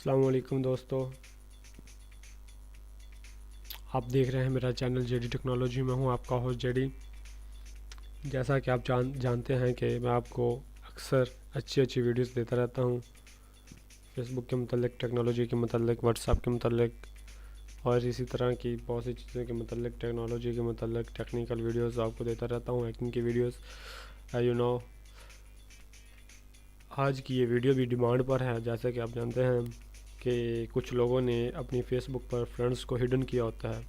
अस्सलाम वालेकुम दोस्तों, आप देख रहे हैं मेरा चैनल जेडी टेक्नोलॉजी में हूँ आपका होस्ट जेडी। जैसा कि आप जानते हैं कि मैं आपको अक्सर अच्छी वीडियोस देता रहता हूँ फेसबुक के मतलब, टेक्नोलॉजी के मतलब, व्हाट्सएप के मतलब और इसी तरह की बहुत सी चीज़ों के मतलब, टेक्नोलॉजी के मतलब टेक्निकल वीडियोस आपको देता रहता हूँ, हैकिंग की वीडियोस। आज की ये वीडियो भी डिमांड पर है। जैसे कि आप जानते हैं कि कुछ लोगों ने अपनी फेसबुक पर फ्रेंड्स को हिडन किया होता है।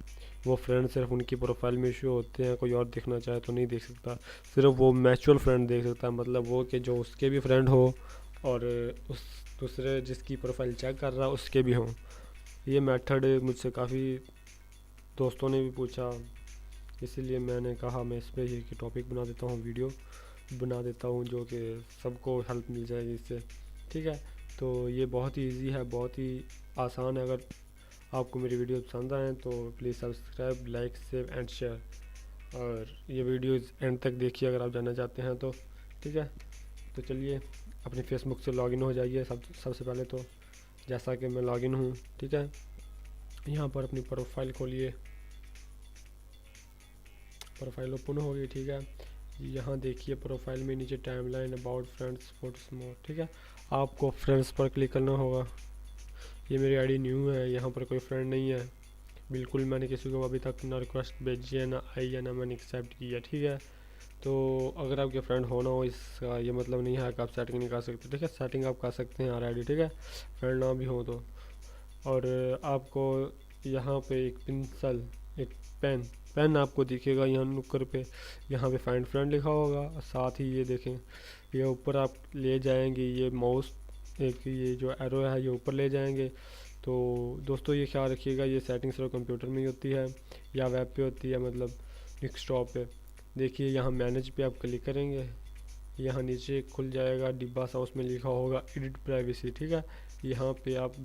वो फ्रेंड सिर्फ उनकी प्रोफाइल में शो होते हैं, कोई और देखना चाहे तो नहीं देख सकता। सिर्फ वो म्यूचुअल फ्रेंड देख सकता है, मतलब वो कि जो उसके भी फ्रेंड हो और उस दूसरे जिसकी प्रोफाइल चेक कर रहा है उसके भी हों। ये मेथड मुझसे काफ़ी दोस्तों ने भी पूछा, इसीलिए मैंने कहा मैं इस पर ही टॉपिक बना देता हूँ, वीडियो बना देता हूँ जो कि सबको हेल्प मिल जाएगी इससे। ठीक है, तो ये बहुत ही इजी है, बहुत ही आसान है। अगर आपको मेरी वीडियो पसंद आए तो please subscribe, like, save and share, और ये वीडियो एंड तक देखिए अगर आप जानना चाहते हैं तो। ठीक है, तो चलिए अपनी फेसबुक से लॉगिन हो जाइए। सबसे पहले तो जैसा कि मैं लॉगिन हूँ, ठीक है, यहाँ पर अपनी प्रोफाइल खोलिए। प्रोफाइल ओपन हो गई, ठीक है। यहाँ देखिए प्रोफाइल में नीचे टाइमलाइन, अबाउट, फ्रेंड्स, फोटोस, मोर। ठीक है, आपको फ्रेंड्स पर क्लिक करना होगा। ये मेरी आईडी न्यू है, यहाँ पर कोई फ्रेंड नहीं है बिल्कुल। मैंने किसी को अभी तक ना रिक्वेस्ट भेजी है, ना आई है, ना मैंने एक्सेप्ट की है। ठीक है, तो अगर आपके फ्रेंड होना हो, इसका ये मतलब नहीं है कि आप सेटिंग नहीं कर सकते। ठीक है, सेटिंग आप कर सकते हैं हर आईडी, ठीक है, फ्रेंड ना भी हो तो। और आपको यहाँ पे एक पेंसिल, एक पेन आपको दिखेगा यहाँ नुक्कड़ पे, यहाँ पे फाइंड फ्रेंड लिखा होगा। और साथ ही ये देखें, ये ऊपर आप ले जाएंगे, ये माउस एक ये जो एरो है ये ऊपर ले जाएंगे। तो दोस्तों ये ख्याल रखिएगा, ये सेटिंग सिर्फ कंप्यूटर में ही होती है या वेब पे होती है, मतलब डेस्कटॉप पे। देखिए यहाँ मैनेज पे आप क्लिक करेंगे, यहाँ नीचे खुल जाएगा डिब्बा सा, उसमें लिखा होगा एडिट प्राइवेसी। ठीक है, यहाँ पे आप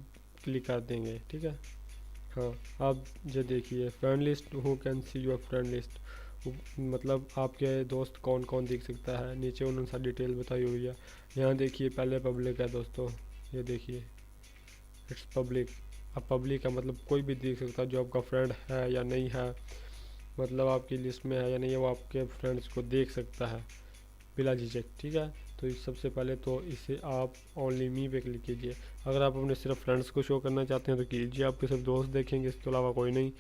क्लिक कर देंगे। ठीक है, हाँ, आप जो देखिए friend list, who can see your friend list, मतलब आपके दोस्त कौन कौन देख सकता है। नीचे उन्होंने सारी डिटेल बताई हुई है। यहाँ देखिए पहले पब्लिक है दोस्तों, ये देखिए इट्स पब्लिक। अब पब्लिक है मतलब कोई भी देख सकता है, जो आपका फ्रेंड है या नहीं है, मतलब आपकी लिस्ट में है या नहीं है, वो आपके फ्रेंड्स को देख सकता है बिला झिझक। ठीक है, तो सबसे पहले तो इसे आप ओनली मी पे क्लिक कीजिए। अगर आप अपने सिर्फ फ्रेंड्स को शो करना चाहते हैं तो कीजिए, आपके सिर्फ दोस्त देखेंगे, इसके अलावा कोई नहीं।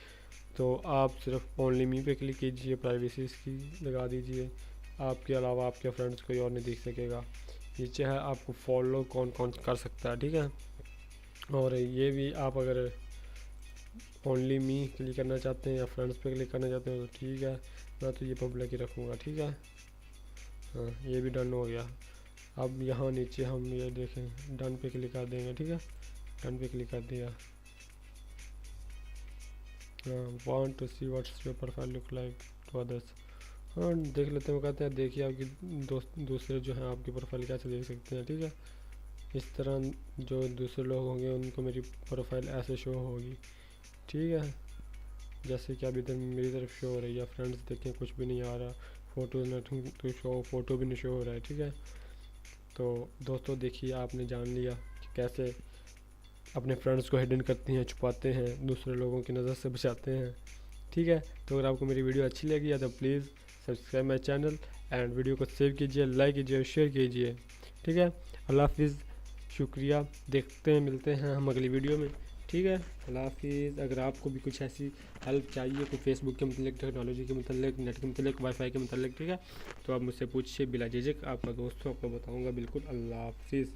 तो आप सिर्फ ओनली मी पे क्लिक कीजिए, प्राइवेसी इसकी लगा दीजिए, आपके अलावा आपके फ्रेंड्स कोई और नहीं देख सकेगा। नीचे है आपको फॉलो कौन कौन कर सकता है। ठीक है, और ये भी आप अगर ओनली मी क्लिक करना चाहते हैं या फ्रेंड्स पे क्लिक करना चाहते हैं तो ठीक है, मैं तो ये पब्लिक ही रखूँगा। ठीक है, हाँ, ये भी डन हो गया। अब यहाँ नीचे हम ये देखें, डन पे क्लिक कर देंगे। ठीक है, डन पे क्लिक कर दिया। हाँ, want to see what's your profile look like to others, हाँ देख लेते हैं। कहते हैं देखिए आपकी दूसरे जो हैं आपकी प्रोफाइल कैसे देख सकते हैं। ठीक है, इस तरह जो दूसरे लोग होंगे उनको मेरी प्रोफाइल ऐसे शो होगी। ठीक है, जैसे कि अभी तक मेरी तरफ शो हो रही है। फ्रेंड्स देखें कुछ भी नहीं आ रहा, photo nothing to show, photo भी नहीं शो हो रहा है। ठीक है, तो दोस्तों देखिए आपने जान लिया कि कैसे अपने फ्रेंड्स को हिडन करते हैं, छुपाते हैं, दूसरे लोगों की नज़र से बचाते हैं। ठीक है, तो अगर आपको मेरी वीडियो अच्छी लगी है तो please subscribe my channel and video को सेव कीजिए, लाइक कीजिए और शेयर कीजिए। ठीक है, अल्लाह हाफिज़, शुक्रिया। देखते हैं, मिलते हैं हम अगली वीडियो में। ठीक है, अल्लाह हाफिज़। अगर आपको भी कुछ ऐसी हेल्प चाहिए, कोई फेसबुक के मतलब, टेक्नोलॉजी के मतलब, नेट के मतलब, वाईफाई के मतलब, ठीक है, तो आप मुझसे पूछिए बिला झिझक, आपका दोस्त हूँ, आपको बताऊँगा बिल्कुल। अल्लाह हाफिज़।